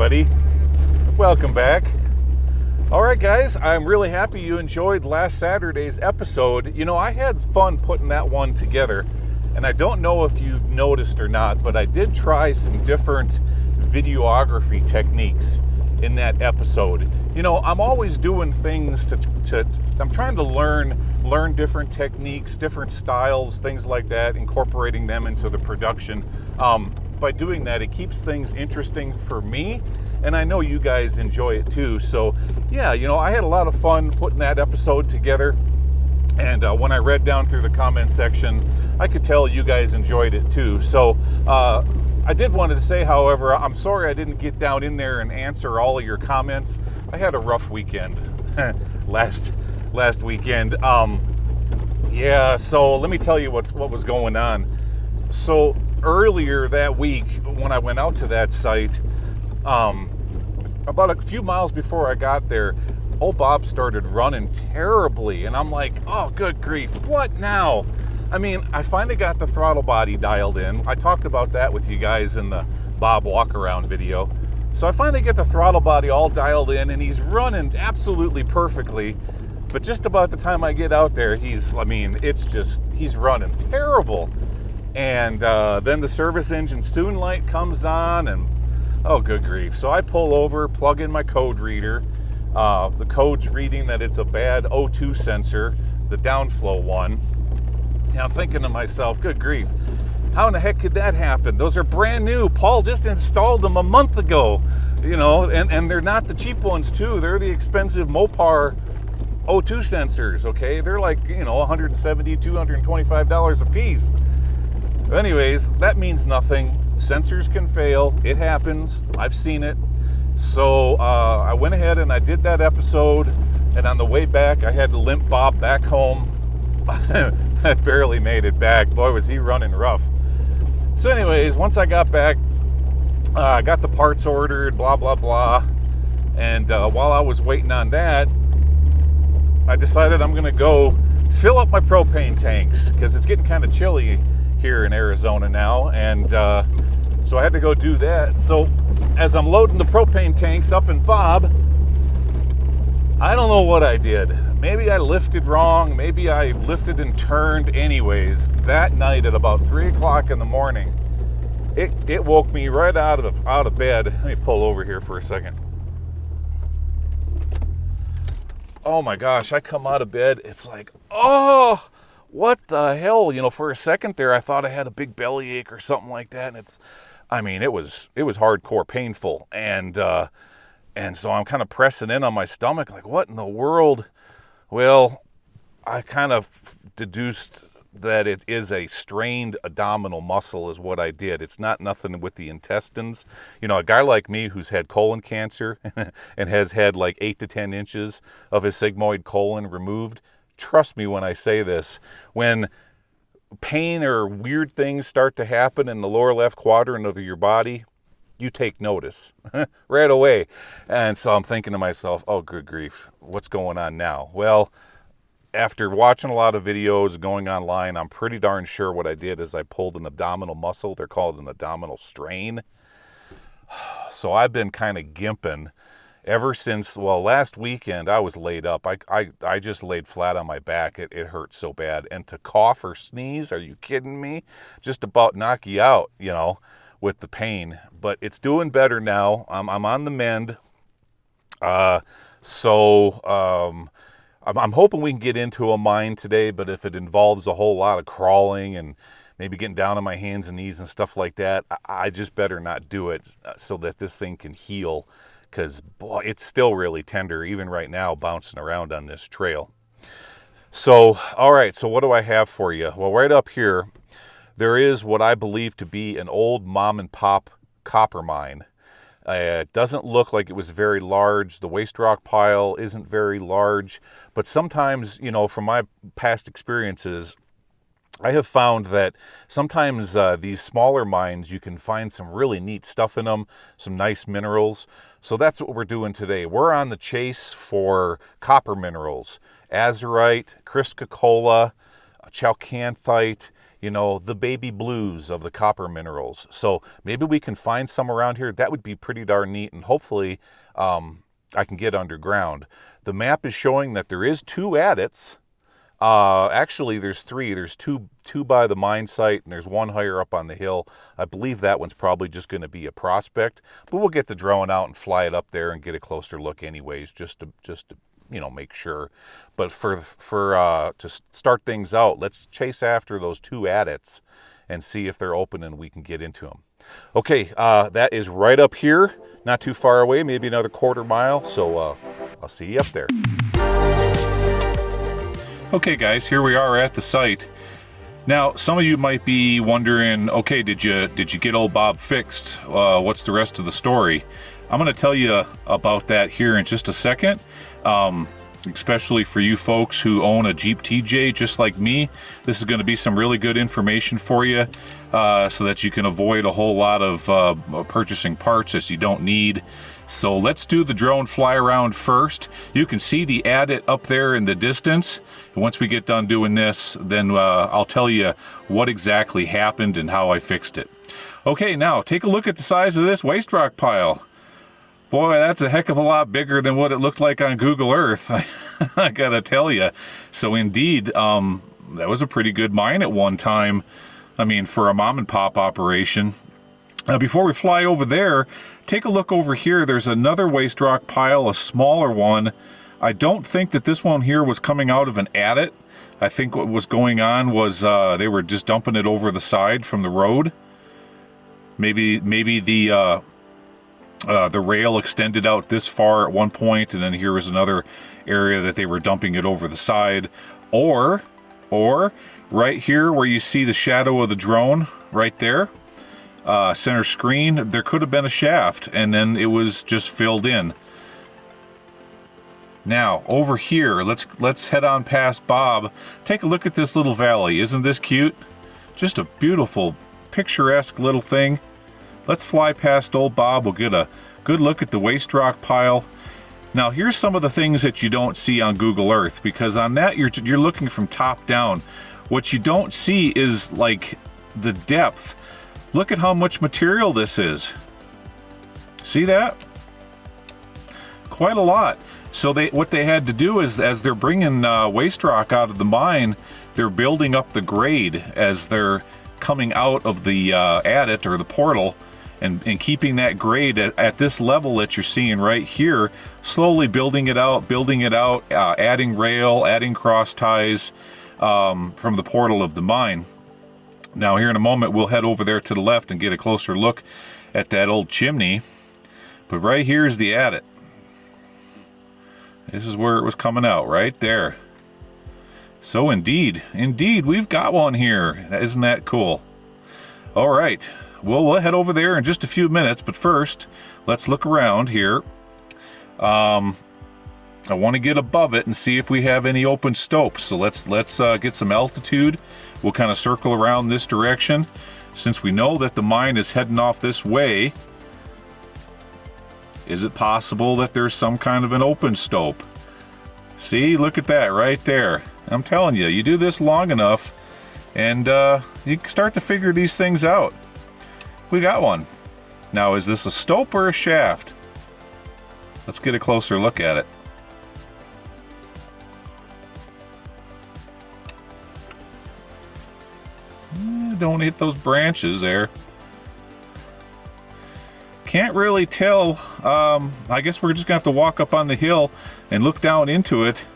everybody. Welcome back. All right, guys, I'm really happy you enjoyed last Saturday's episode. You know, I had fun putting that one together, and I don't know if you've noticed or not, but I did try some different videography techniques in that episode. You know, I'm always doing things I'm trying to learn different techniques, different styles, things like that, incorporating them into the production. By doing that, it keeps things interesting for me, and I know you guys enjoy it too. So yeah, you know, I had a lot of fun putting that episode together, and when I read down through the comment section, I could tell you guys enjoyed it too. So I did want to say, however, I'm sorry I didn't get down in there and answer all of your comments. I had a rough weekend last weekend. Yeah, so let me tell you what was going on. So earlier that week, when I went out to that site, about a few miles before I got there, old Bob started running terribly, and I'm like, oh, good grief, what now? I mean, I finally got the throttle body dialed in. I talked about that with you guys in the Bob walk-around video. So I finally get the throttle body all dialed in, and he's running absolutely perfectly. But just about the time I get out there, he's running terrible. And then the service engine soon light comes on, and oh, good grief. So I pull over, plug in my code reader. The code's reading that it's a bad O2 sensor, the downflow one. And I'm thinking to myself, good grief, how in the heck could that happen? Those are brand new. Paul just installed them a month ago, you know, and they're not the cheap ones too. They're the expensive Mopar O2 sensors, okay? They're like, you know, $170, $225 a piece. Anyways, that means nothing. Sensors can fail. It happens. I've seen it. So I went ahead and I did that episode, and on the way back, I had to limp Bob back home. I barely made it back. Boy, was he running rough. So anyways, once I got back, I got the parts ordered, blah, blah, blah. And while I was waiting on that, I decided I'm going to go fill up my propane tanks, because it's getting kind of chilly here in Arizona now. And so I had to go do that. So as I'm loading the propane tanks up in Bob, I don't know what I did. Maybe I lifted wrong. Maybe I lifted and turned. Anyways, that night at about 3 o'clock in the morning, it woke me right out of bed. Let me pull over here for a second. Oh my gosh, I come out of bed. It's like, oh, what the hell? You know, for a second there, I thought I had a big bellyache or something like that. And it was hardcore painful. And so I'm kind of pressing in on my stomach, like, what in the world? Well, I kind of deduced that it is a strained abdominal muscle is what I did. It's not nothing with the intestines. You know, a guy like me who's had colon cancer and has had like 8 to 10 inches of his sigmoid colon removed, trust me when I say this, when pain or weird things start to happen in the lower left quadrant of your body, you take notice right away. And so I'm thinking to myself, oh, good grief, what's going on now? Well, after watching a lot of videos, going online, I'm pretty darn sure what I did is I pulled an abdominal muscle. They're called an abdominal strain. So I've been kind of gimping ever since, well, last weekend I was laid up. I just laid flat on my back. It hurt so bad. And to cough or sneeze, are you kidding me? Just about knock you out, you know, with the pain. But it's doing better now. I'm on the mend. So I'm hoping we can get into a mine today, but if it involves a whole lot of crawling and maybe getting down on my hands and knees and stuff like that, I just better not do it so that this thing can heal, because boy, it's still really tender even right now bouncing around on this trail. So, all right, so what do I have for you? Well, right up here, there is what I believe to be an old mom and pop copper mine. It doesn't look like it was very large. The waste rock pile isn't very large, but sometimes, you know, from my past experiences, I have found that sometimes these smaller mines, you can find some really neat stuff in them, some nice minerals. So that's what we're doing today. We're on the chase for copper minerals, azurite, criscocola, chalcanthite, you know, the baby blues of the copper minerals. So maybe we can find some around here. That would be pretty darn neat, and hopefully I can get underground. The map is showing that there is 2 adits. Actually, there's 3. There's two by the mine site, and there's 1 higher up on the hill. I believe that one's probably just going to be a prospect, but we'll get the drone out and fly it up there and get a closer look anyways, just to you know, make sure. But to start things out, let's chase after those 2 adits and see if they're open and we can get into them. Okay, that is right up here, not too far away, maybe another 1/4 mile. So I'll see you up there. Okay guys, here we are at the site. Now, some of you might be wondering, okay, did you get old Bob fixed? What's the rest of the story? I'm going to tell you about that here in just a second, especially for you folks who own a Jeep TJ just like me. This is going to be some really good information for you, so that you can avoid a whole lot of purchasing parts that you don't need. So let's do the drone fly around first. You can see the adit up there in the distance. Once we get done doing this, then I'll tell you what exactly happened and how I fixed it. Okay, now take a look at the size of this waste rock pile. Boy, that's a heck of a lot bigger than what it looked like on Google Earth. I gotta tell you. So indeed, that was a pretty good mine at one time. I mean, for a mom and pop operation. Now, before we fly over there, take a look over here. There's another waste rock pile, a smaller one. I don't think that this one here was coming out of an adit. I think what was going on was they were just dumping it over the side from the road. Maybe the rail extended out this far at one point, and then here was another area that they were dumping it over the side. Or right here where you see the shadow of the drone right there, center screen, there could have been a shaft, and then it was just filled in. Now over here, let's head on past Bob. Take a look at this little valley. Isn't this cute? Just a beautiful, picturesque little thing. Let's fly past old Bob. We'll get a good look at the waste rock pile. Now here's some of the things that you don't see on Google Earth, because on that you're looking from top down. What you don't see is like the depth. Look at how much material this is. See that? Quite a lot. So what they had to do is, as they're bringing waste rock out of the mine, they're building up the grade as they're coming out of the adit or the portal, and keeping that grade at this level that you're seeing right here, slowly building it out, adding rail, adding cross ties from the portal of the mine. Now here in a moment we'll head over there to the left and get a closer look at that old chimney. But right here is the adit. This is where it was coming out, right there. So indeed, we've got one here. Isn't that cool? All right, we'll head over there in just a few minutes, but first, let's look around here. I want to get above it and see if we have any open stopes. So let's get some altitude. We'll kind of circle around this direction. Since we know that the mine is heading off this way, is it possible that there's some kind of an open stope? See, look at that right there. I'm telling you, you do this long enough and you can start to figure these things out. We got one. Now, is this a stope or a shaft? Let's get a closer look at it. Don't hit those branches there. Can't really tell. I guess we're just gonna have to walk up on the hill and look down into it.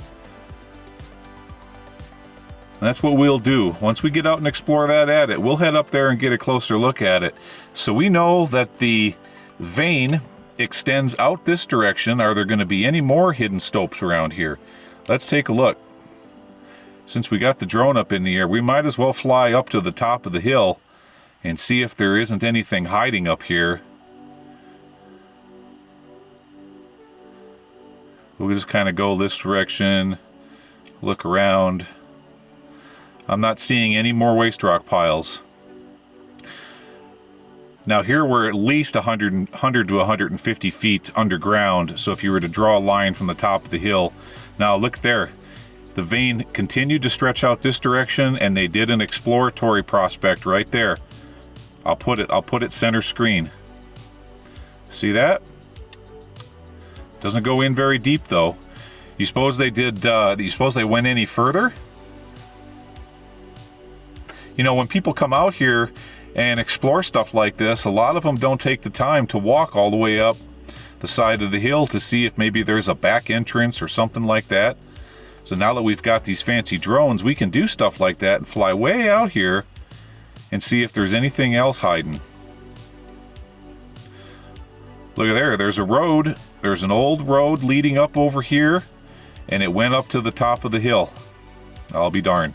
And that's what we'll do. Once we get out and explore that adit, we'll head up there and get a closer look at it. So we know that the vein extends out this direction. Are there going to be any more hidden stopes around here? Let's take a look. Since we got the drone up in the air, we might as well fly up to the top of the hill and see if there isn't anything hiding up here. We'll just kind of go this direction, look around. I'm not seeing any more waste rock piles. Now here we're at least 100 to 150 feet underground, so if you were to draw a line from the top of the hill, now look there. The vein continued to stretch out this direction, and they did an exploratory prospect right there. I'll put it center screen. See that? Doesn't go in very deep though. You suppose they did? You suppose they went any further? You know, when people come out here and explore stuff like this, a lot of them don't take the time to walk all the way up the side of the hill to see if maybe there's a back entrance or something like that. So now that we've got these fancy drones, we can do stuff like that and fly way out here and see if there's anything else hiding. Look at there, there's a road. There's an old road leading up over here, and it went up to the top of the hill. I'll be darned.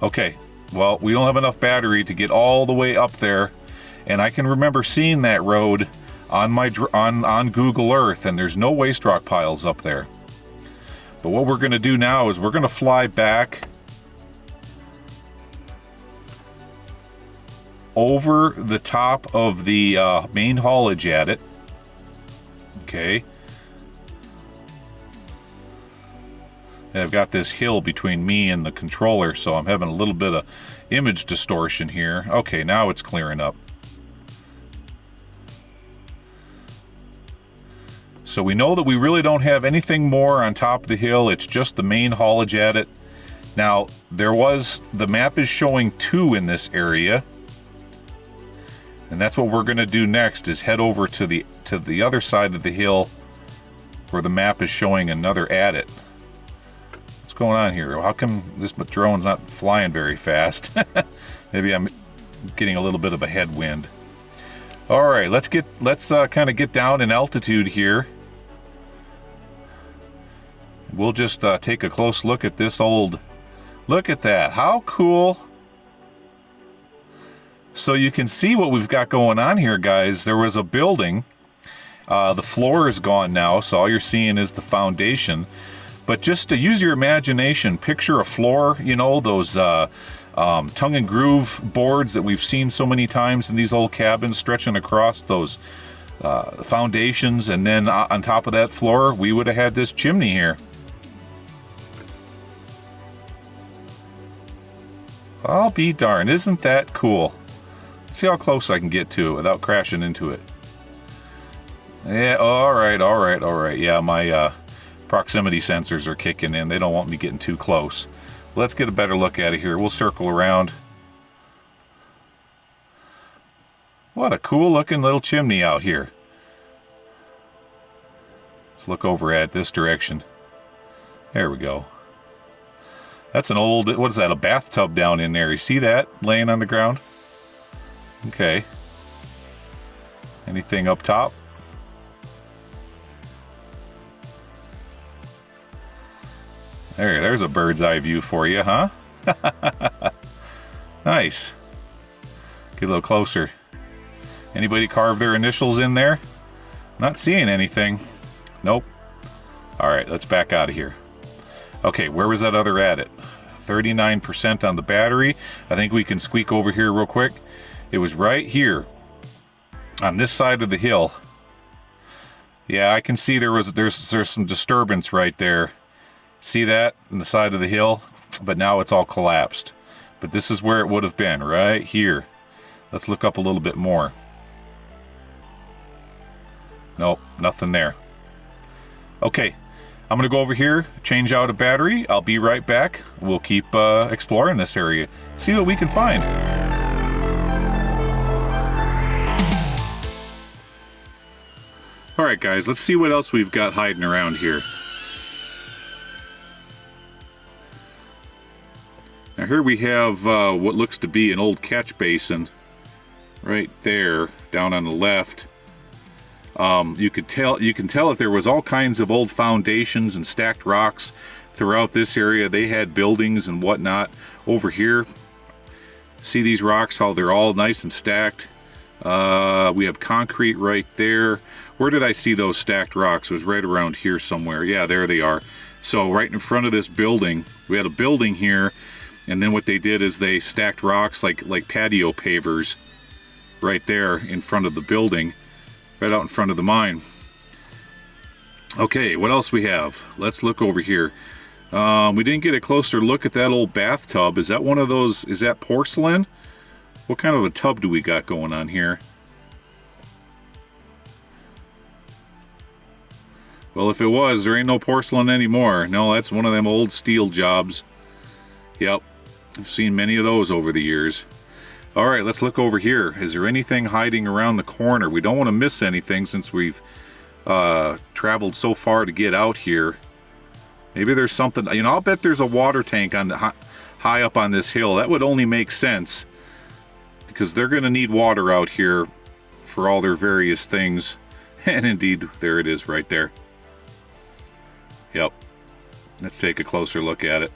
Okay, well, we don't have enough battery to get all the way up there, and I can remember seeing that road on my on Google Earth, and there's no waste rock piles up there. But what we're going to do now is we're going to fly back over the top of the main haulage adit. Okay. And I've got this hill between me and the controller, so I'm having a little bit of image distortion here. Okay, now it's clearing up. So we know that we really don't have anything more on top of the hill. It's just the main haulage adit. Now, the map is showing 2 in this area. And that's what we're going to do next, is head over to the other side of the hill where the map is showing another adit. What's going on here? How come this drone's not flying very fast? Maybe I'm getting a little bit of a headwind. All right, let's kind of get down in altitude here. We'll just take a close look at this old... Look at that. How cool. So you can see what we've got going on here, guys. There was a building. The floor is gone now, so all you're seeing is the foundation. But just to use your imagination, picture a floor, you know, those tongue and groove boards that we've seen so many times in these old cabins stretching across those foundations, and then on top of that floor, we would have had this chimney here. I'll be darned, isn't that cool? Let's see how close I can get to it without crashing into it. Yeah, all right. Yeah, my proximity sensors are kicking in. They don't want me getting too close. Let's get a better look at it here. We'll circle around. What a cool looking little chimney out here. Let's look over at this direction. There we go. That's an old, what is that, a bathtub down in there. You see that laying on the ground? Okay. Anything up top? There's a bird's eye view for you, huh? Nice. Get a little closer. Anybody carve their initials in there? Not seeing anything. Nope. All right, let's back out of here. Okay, where was that other adit? 39% on the battery. I think we can squeak over here real quick. It was right here on this side of the hill. Yeah, I can see there's some disturbance right there. See that on the side of the hill? But now it's all collapsed. But this is where it would have been, right here. Let's look up a little bit more. Nope, nothing there. Okay, I'm going to go over here, change out a battery. I'll be right back. We'll keep exploring this area, see what we can find. All right, guys, let's see what else we've got hiding around here. Now here we have what looks to be an old catch basin right there down on the left. You can tell that there was all kinds of old foundations and stacked rocks throughout this area. They had buildings and whatnot. Over here, see these rocks, how they're all nice and stacked. We have concrete right there. Where did I see those stacked rocks? It was right around here somewhere. Yeah, there they are. So right in front of this building, we had a building here, and then what they did is they stacked rocks like patio pavers right there in front of the building, right out in front of the mine. Okay, what else we have? Let's look over here. We didn't get a closer look at that old bathtub. Is that one of those, is that porcelain? What kind of a tub do we got going on here? Well, if it was, there ain't no porcelain anymore. No, that's one of them old steel jobs. Yep, I've seen many of those over the years. All right, let's look over here. Is there anything hiding around the corner? We don't want to miss anything since we've traveled so far to get out here. Maybe there's something, you know, I'll bet there's a water tank on the high up on this hill. That would only make sense because they're going to need water out here for all their various things. And indeed, there it is right there. Yep. Let's take a closer look at it.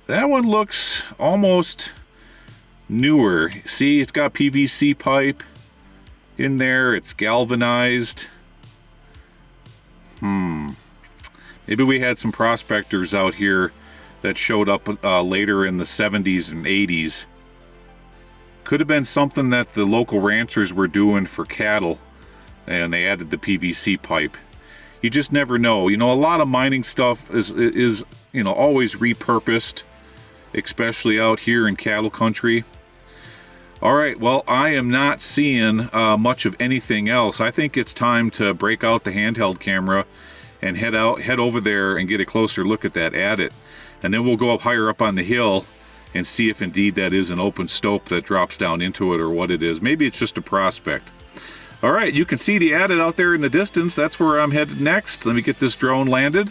That one looks almost newer. See, it's got PVC pipe in there. It's galvanized. Maybe we had some prospectors out here that showed up later in the 70s and 80s. Could have been something that the local ranchers were doing for cattle, and they added the PVC pipe. You just never know. You know, a lot of mining stuff is you know, always repurposed, especially out here in cattle country. All right, well, I am not seeing much of anything else. I think it's time to break out the handheld camera and head over there and get a closer look at that adit. And then we'll go up higher up on the hill and see if indeed that is an open stope that drops down into it or what it is. Maybe it's just a prospect. All right, you can see the adit out there in the distance. That's where I'm headed next. Let me get this drone landed,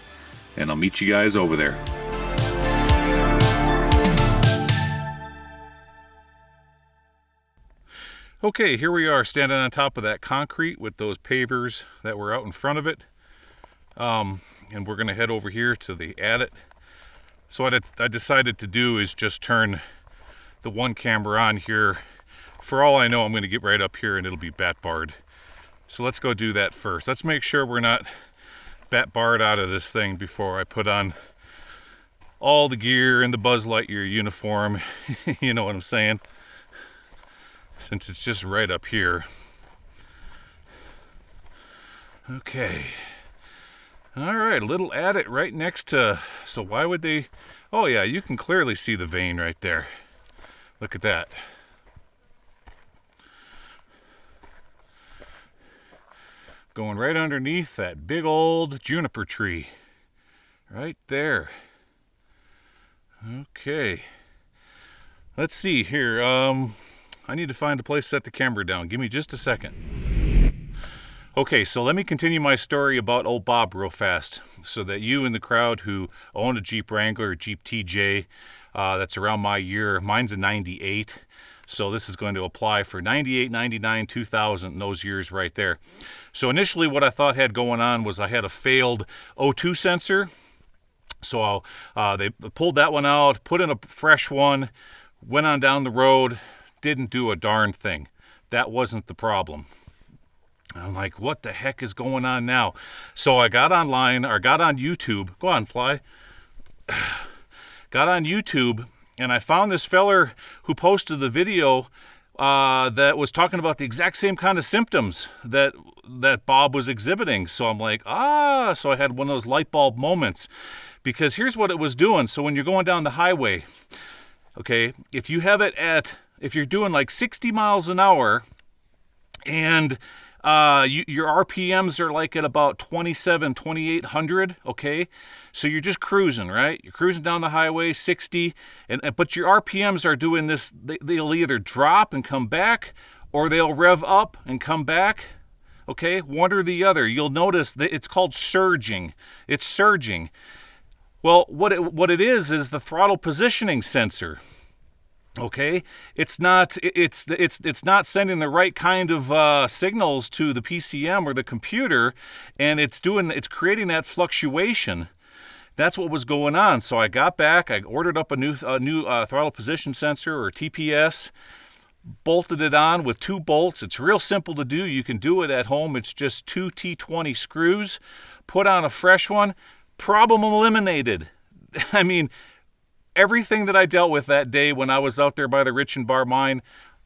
and I'll meet you guys over there. Okay, here we are standing on top of that concrete with those pavers that were out in front of it. And we're going to head over here to the adit. So what I decided to do is just turn the one camera on here. For all I know, I'm going to get right up here and it'll be bat barred. So let's go do that first. Let's make sure we're not bat barred out of this thing before I put on all the gear and the Buzz Lightyear uniform. You know what I'm saying? Since it's just right up here. Okay. All right, a little adit right next to, so why would they, oh yeah, you can clearly see the vein right there. Look at that. Going right underneath that big old juniper tree. Right there. Okay. Let's see here. I need to find a place to set the camera down. Give me just a second. Okay, so let me continue my story about old Bob real fast so that you in the crowd who own a Jeep Wrangler or Jeep TJ, that's around my year. Mine's a 98, so this is going to apply for 98, 99, 2000, those years right there. So initially what I thought had going on was I had a failed O2 sensor. So they pulled that one out, put in a fresh one, went on down the road, didn't do a darn thing. That wasn't the problem. I'm like, what the heck is going on now? So I got online, or got on YouTube. Go on, fly. Got on YouTube, and I found this feller who posted the video that was talking about the exact same kind of symptoms that Bob was exhibiting. So I'm like, so I had one of those light bulb moments. Because here's what it was doing. So when you're going down the highway, okay, if you have it if you're doing like 60 miles an hour, and your RPMs are like at about 2,800, okay? So you're just cruising, right? You're cruising down the highway, 60, but your RPMs are doing this, they'll either drop and come back, or they'll rev up and come back, okay? One or the other. You'll notice that it's called surging. It's surging. Well, what it is the throttle positioning sensor. Okay, it's not sending the right kind of signals to the PCM or the computer, and it's creating that fluctuation. That's what was going on. So I got back, I ordered up a new throttle position sensor, or TPS, bolted it on with 2 bolts. It's real simple to do. You can do it at home. It's just 2 T20 screws. Put on a fresh one. Problem eliminated. I mean, everything that I dealt with that day when I was out there by the Rich and Bar mine,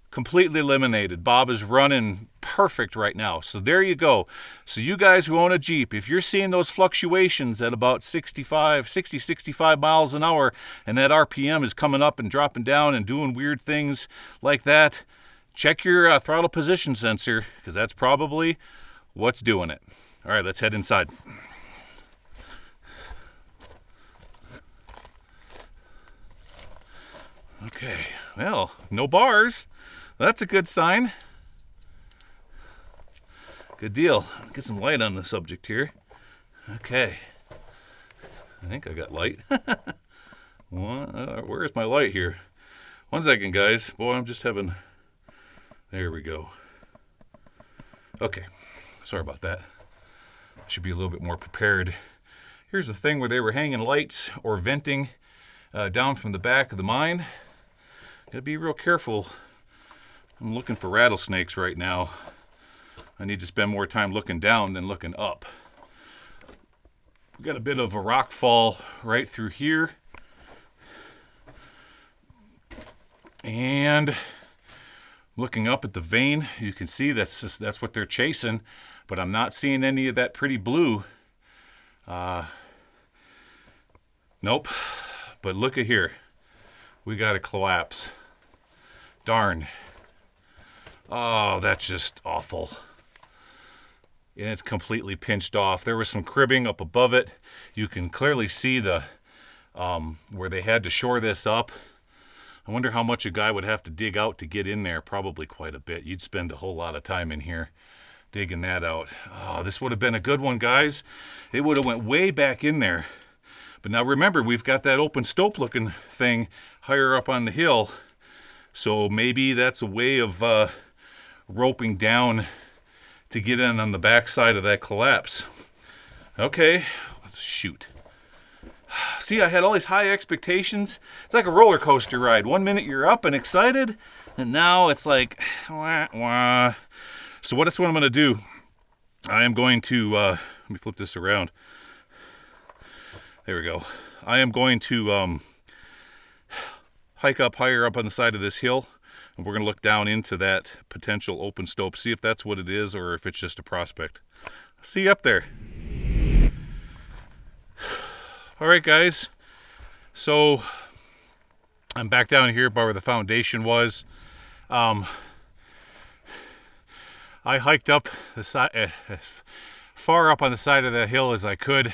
completely eliminated. Bob is running perfect right now. So there you go. So you guys who own a Jeep, if you're seeing those fluctuations at about 60, 65 miles an hour, and that RPM is coming up and dropping down and doing weird things like that, check your throttle position sensor, because that's probably what's doing it. All right, let's head inside. Okay, well, no bars. That's a good sign. Good deal. Let's get some light on the subject here. Okay. I think I got light. Where's my light here? 1 second, guys. Boy, I'm just having... There we go. Okay. Sorry about that. I should be a little bit more prepared. Here's the thing where they were hanging lights or venting down from the back of the mine. Gotta be real careful. I'm looking for rattlesnakes right now. I need to spend more time looking down than looking up. We got a bit of a rock fall right through here. And looking up at the vein, you can see that's what they're chasing, but I'm not seeing any of that pretty blue. Nope. But look at here. We got a collapse. Darn. Oh, that's just awful. And it's completely pinched off. There was some cribbing up above it. You can clearly see the where they had to shore this up. I wonder how much a guy would have to dig out to get in there. Probably quite a bit. You'd spend a whole lot of time in here digging that out. Oh, this would have been a good one, guys. It would have went way back in there. But now remember, we've got that open stope looking thing higher up on the hill. So maybe that's a way of roping down to get in on the backside of that collapse. Okay, let's shoot. See, I had all these high expectations. It's like a roller coaster ride. 1 minute you're up and excited, and now it's like, wah, wah. So that's what I'm going to do. I am going to, let me flip this around. There we go. I am going to hike up higher up on the side of this hill, and we're going to look down into that potential open stope, see if that's what it is or if it's just a prospect. See you up there. All right, guys. So I'm back down here by where the foundation was. I hiked up the side, far up on the side of the hill as I could.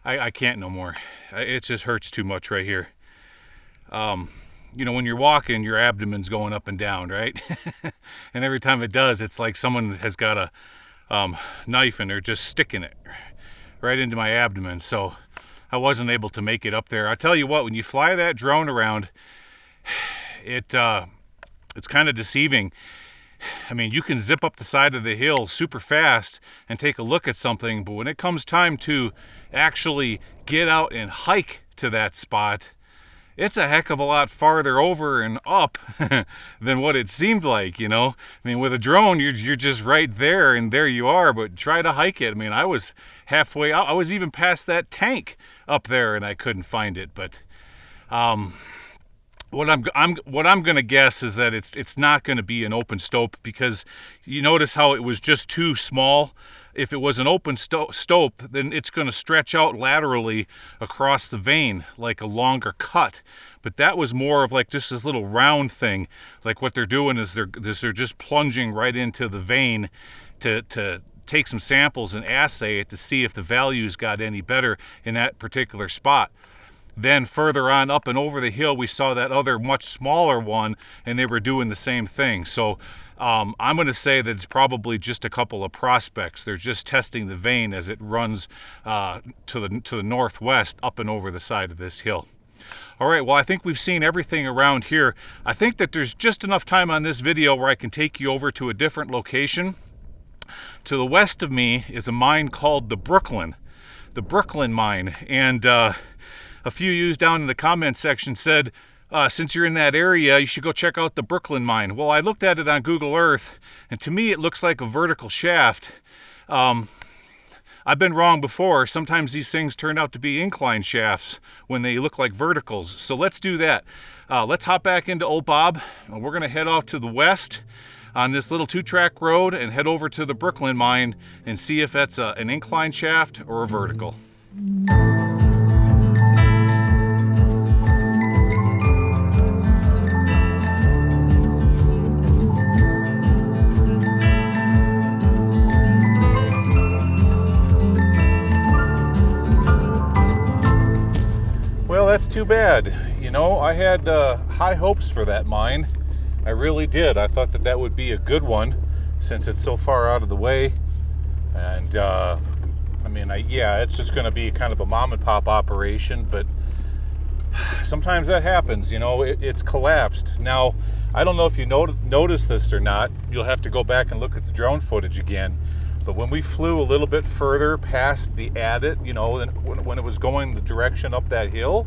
I can't no more. It just hurts too much right here. You know, when you're walking, your abdomen's going up and down, right? And every time it does, it's like someone has got a knife and they're just sticking it right into my abdomen. So I wasn't able to make it up there. I tell you what, when you fly that drone around, it's kind of deceiving. I mean, you can zip up the side of the hill super fast and take a look at something, but when it comes time to actually get out and hike to that spot, it's a heck of a lot farther over and up than what it seemed like, you know? I mean, with a drone, you're just right there, and there you are, but try to hike it. I mean, I was halfway out. I was even past that tank up there, and I couldn't find it. But what I'm going to guess is that it's not going to be an open stope, because you notice how it was just too small. If it was an open stope, then it's going to stretch out laterally across the vein like a longer cut. But that was more of like just this little round thing. Like what they're doing is they're just plunging right into the vein to take some samples and assay it to see if the values got any better in that particular spot. Then further on up and over the hill, we saw that other much smaller one, and they were doing the same thing. So I'm going to say that it's probably just a couple of prospects. They're just testing the vein as it runs to the northwest up and over the side of this hill. All right, well, I think we've seen everything around here. I think that there's just enough time on this video where I can take you over to a different location. To the west of me is a mine called the Brooklyn mine. And a few of you down in the comments section said, since you're in that area, you should go check out the Brooklyn mine. Well, I looked at it on Google Earth, and to me it looks like a vertical shaft. I'm I've been wrong before. Sometimes these things turn out to be incline shafts when they look like verticals. So let's do that. Let's hop back into Old Bob. We're going to head off to the west on this little 2-track road and head over to the Brooklyn mine and see if that's an incline shaft or a vertical. Well, that's too bad. You know, I had high hopes for that mine. I really did. I thought that that would be a good one since it's so far out of the way. And I mean, yeah, it's just going to be kind of a mom and pop operation, but sometimes that happens, you know, it's collapsed. Now, I don't know if you noticed this or not. You'll have to go back and look at the drone footage again. But when we flew a little bit further past the adit, you know, when it was going the direction up that hill,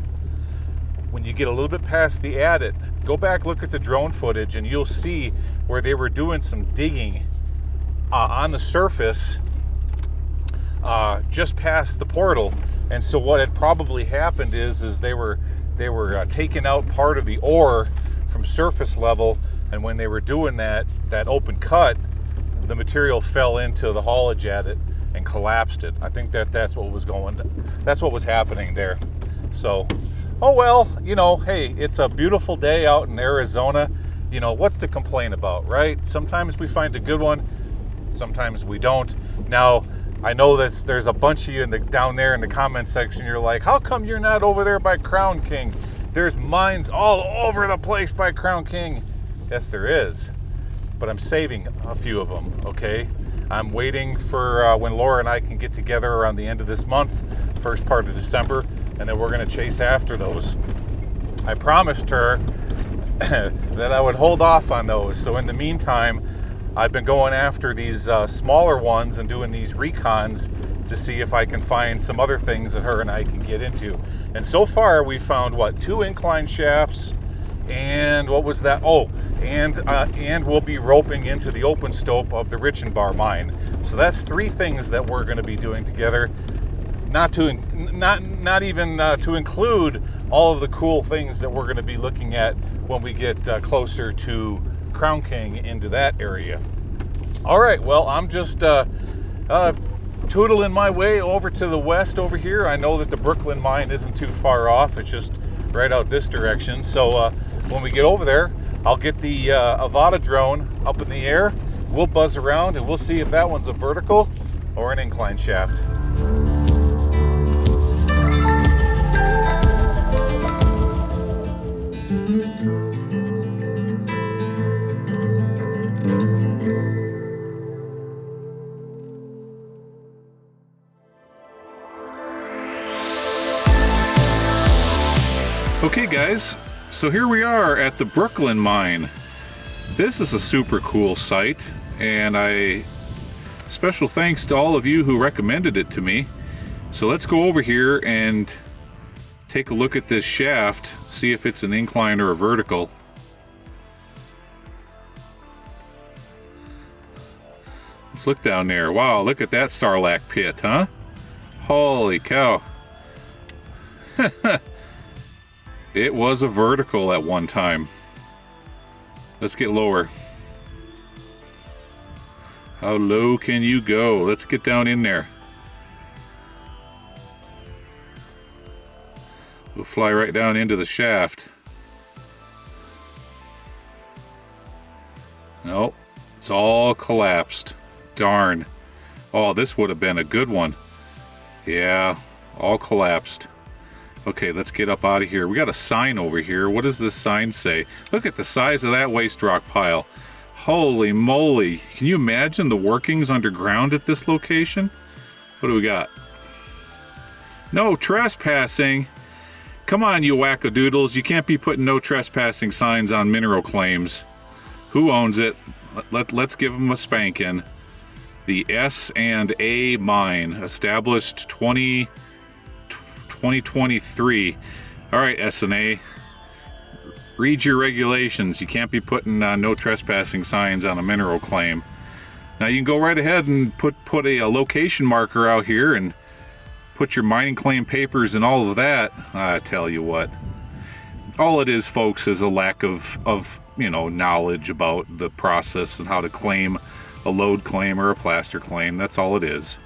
when you get a little bit past the adit, go back, look at the drone footage, and you'll see where they were doing some digging on the surface just past the portal. And so what had probably happened is they were taking out part of the ore from surface level, and when they were doing that open cut, the material fell into the haulage adit and collapsed it. I think that's what was happening there. So, oh well, you know, hey, it's a beautiful day out in Arizona. You know, what's to complain about, right? Sometimes we find a good one, sometimes we don't. Now, I know that there's a bunch of you down there in the comment section. You're like, how come you're not over there by Crown King? There's mines all over the place by Crown King. Yes, there is. But I'm saving a few of them, okay? I'm waiting for when Laura and I can get together around the end of this month, first part of December, and then we're gonna chase after those. I promised her that I would hold off on those. So in the meantime, I've been going after these smaller ones and doing these recons to see if I can find some other things that her and I can get into. And so far we found, what, 2 incline shafts, and what was that? Oh, and we'll be roping into the open stope of the Richenbar mine. So that's 3 things that we're going to be doing together. Not even to include all of the cool things that we're going to be looking at when we get closer to Crown King into that area. All right, well, I'm just tootling my way over to the west over here. I know that the Brooklyn mine isn't too far off. It's just right out this direction. So when we get over there, I'll get the Avata drone up in the air. We'll buzz around and we'll see if that one's a vertical or an incline shaft. Okay guys, so here we are at the Brooklyn mine. This is a super cool site, and special thanks to all of you who recommended it to me. So let's go over here and take a look at this shaft, see if it's an incline or a vertical. Let's look down there. Wow, look at that Sarlacc pit, huh? Holy cow. It was a vertical at one time. Let's get lower. How low can you go? Let's get down in there. We'll fly right down into the shaft. Nope, it's all collapsed. Darn. Oh, this would have been a good one. Yeah, all collapsed. Okay, let's get up out of here. We got a sign over here. What does this sign say? Look at the size of that waste rock pile. Holy moly. Can you imagine the workings underground at this location? What do we got? No trespassing. Come on, you wackadoodles. You can't be putting no trespassing signs on mineral claims. Who owns it? Let's give them a spanking. The S&A mine, established 2023. All right, S&A, read your regulations. You can't be putting no trespassing signs on a mineral claim. Now you can go right ahead and put a location marker out here and put your mining claim papers and all of that. I tell you what, all it is, folks, is a lack of knowledge about the process and how to claim a load claim or a plaster claim. That's all it is.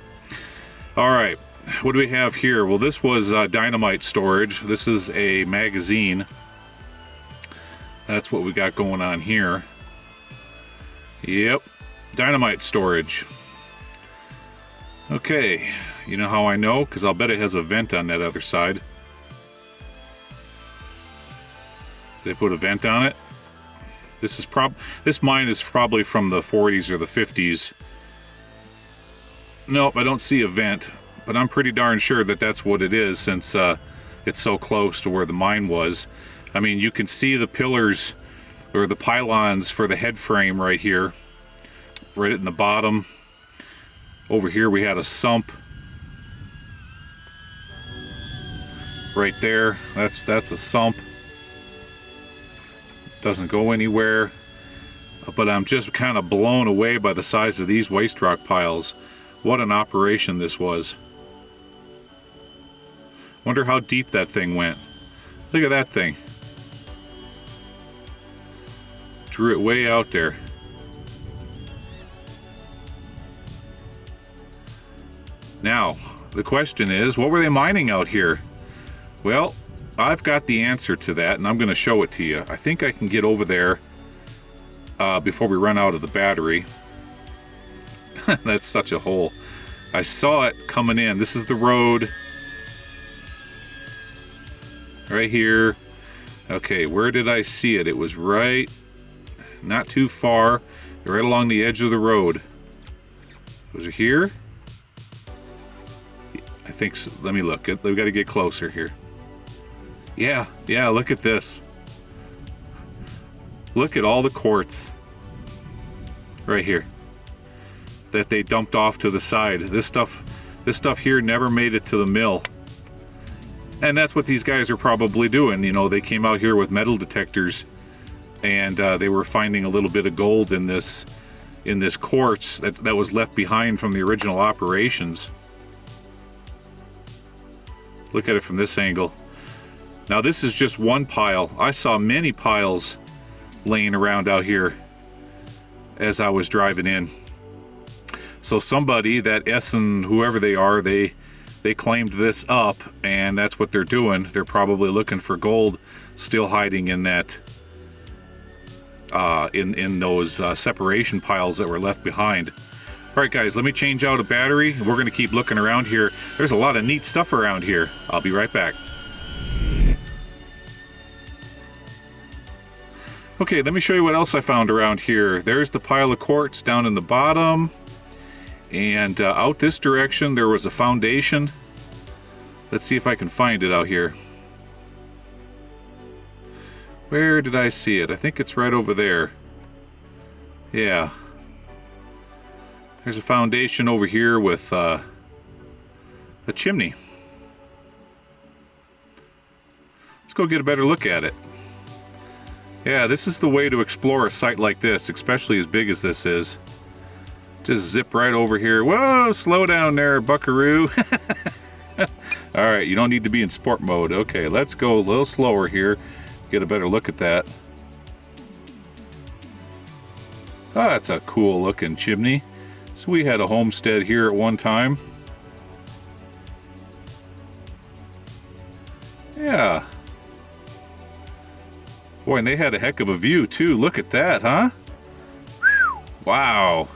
All right, what do we have here? Well, this was dynamite storage. This is a magazine. That's what we got going on here. Yep, dynamite storage. Okay, you know how I know? Because I'll bet it has a vent on that other side. They put a vent on it. This mine is probably from the 40s or the 50s. Nope, I don't see a vent, but I'm pretty darn sure that that's what it is, since it's so close to where the mine was. I mean, you can see the pillars or the pylons for the head frame right here, right in the bottom. Over here we had a sump right there. That's a sump. Doesn't go anywhere, but I'm just kind of blown away by the size of these waste rock piles. What an operation this was. Wonder how deep that thing went. Look at that thing. Drew it way out there. Now, the question is, what were they mining out here? Well, I've got the answer to that, and I'm going to show it to you. I think I can get over there before we run out of the battery. That's such a hole. I saw it coming in. This is the road. Right here. Okay, where did I see it? It was right, not too far, right along the edge of the road. Was it here? I think so. Let me look. We've got to get closer here. Yeah, look at this. Look at all the quartz right here that they dumped off to the side. This stuff here never made it to the mill. And that's what these guys are probably doing. You know, they came out here with metal detectors, and they were finding a little bit of gold in this quartz that was left behind from the original operations. Look at it from this angle. Now this is just one pile. I saw many piles laying around out here as I was driving in. So somebody, that Essen, whoever they are, they claimed this up, and that's what they're doing. They're probably looking for gold still hiding in that, in those separation piles that were left behind. All right, guys, let me change out a battery. We're going to keep looking around here. There's a lot of neat stuff around here. I'll be right back. Okay, let me show you what else I found around here. There's the pile of quartz down in the bottom. And out this direction, there was a foundation. Let's see if I can find it out here. Where did I see it? I think it's right over there. Yeah. There's a foundation over here with a chimney. Let's go get a better look at it. Yeah, this is the way to explore a site like this, especially as big as this is. Just zip right over here. Whoa, slow down there, buckaroo. All right, you don't need to be in sport mode. Okay, let's go a little slower here. Get a better look at that. Oh, that's a cool looking chimney. So we had a homestead here at one time. Yeah. Boy, and they had a heck of a view too. Look at that, huh? Wow.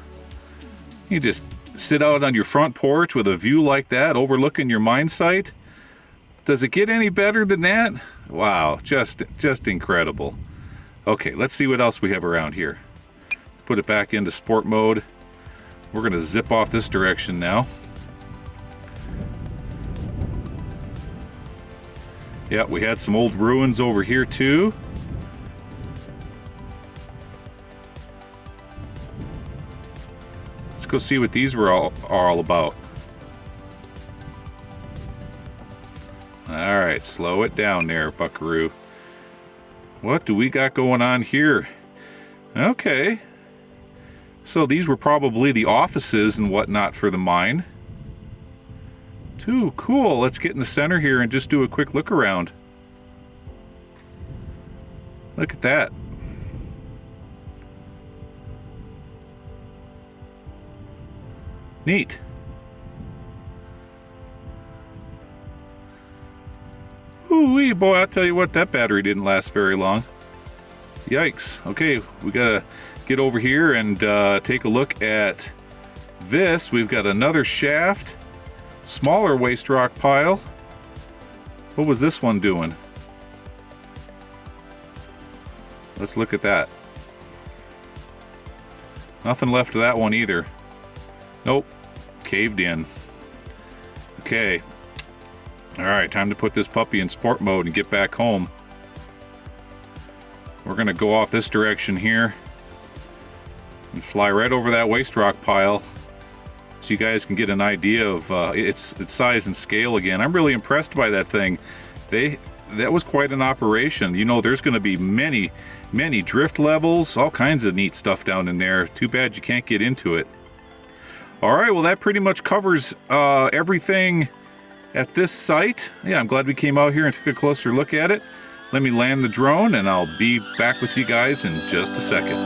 You just sit out on your front porch with a view like that overlooking your mine site. Does it get any better than that? Wow, just incredible. Okay, let's see what else we have around here. Let's put it back into sport mode. We're gonna zip off this direction now. Yeah, we had some old ruins over here too. Let's go see what these were all about. All right, slow it down there, buckaroo. What do we got going on here? Okay. So these were probably the offices and whatnot for the mine. Too cool. Let's get in the center here and just do a quick look around. Look at that. Neat. Ooh-wee, boy, I'll tell you what, that battery didn't last very long. Yikes. Okay, we gotta get over here and take a look at this. We've got another shaft, smaller waste rock pile. What was this one doing? Let's look at that. Nothing left of that one either. Nope, caved in. Okay. Alright, time to put this puppy in sport mode and get back home. We're going to go off this direction here and fly right over that waste rock pile so you guys can get an idea of its size and scale again. I'm really impressed by that thing. That was quite an operation. You know, there's going to be many drift levels, all kinds of neat stuff down in there. Too bad you can't get into it. Alright, well that pretty much covers everything at this site. Yeah, I'm glad we came out here and took a closer look at it. Let me land the drone and I'll be back with you guys in just a second.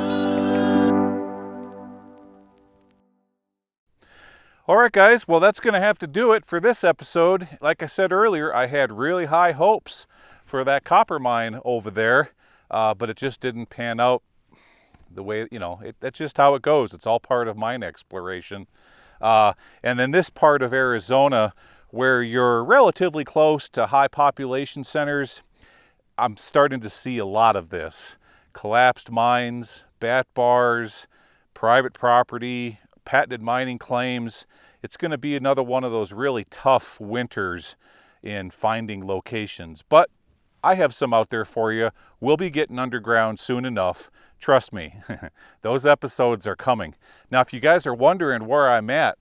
Alright guys, well that's going to have to do it for this episode. Like I said earlier, I had really high hopes for that copper mine over there, but it just didn't pan out the way, you know, that's just how it goes. It's all part of mine exploration. And then this part of Arizona, where you're relatively close to high population centers, I'm starting to see a lot of this. Collapsed mines, bat bars, private property, patented mining claims. It's going to be another one of those really tough winters in finding locations. But I have some out there for you. We'll be getting underground soon enough. Trust me, those episodes are coming. Now, if you guys are wondering where I'm at,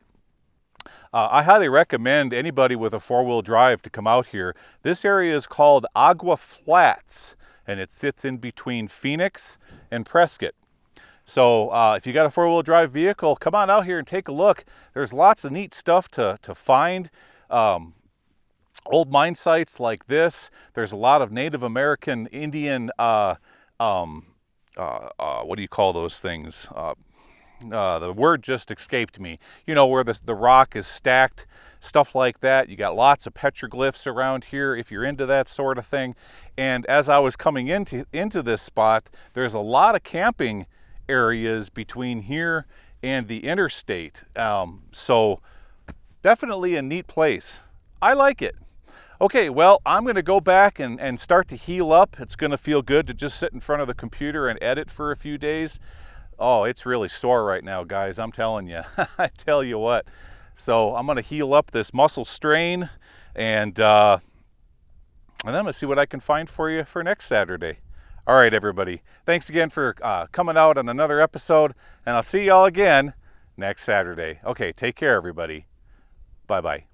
I highly recommend anybody with a four-wheel drive to come out here. This area is called Agua Flats, and it sits in between Phoenix and Prescott. So if you got a four-wheel drive vehicle, come on out here and take a look. There's lots of neat stuff to find. Old mine sites like this. There's a lot of Native American Indian, what do you call those things? The word just escaped me. You know, where the rock is stacked, stuff like that. You got lots of petroglyphs around here if you're into that sort of thing. And as I was coming into this spot, there's a lot of camping areas between here and the interstate. So definitely a neat place. I like it. Okay, well, I'm going to go back and start to heal up. It's going to feel good to just sit in front of the computer and edit for a few days. Oh, it's really sore right now, guys. I'm telling you. I tell you what. So I'm going to heal up this muscle strain, and then I'm going to see what I can find for you for next Saturday. All right, everybody. Thanks again for coming out on another episode, and I'll see y'all again next Saturday. Okay, take care, everybody. Bye-bye.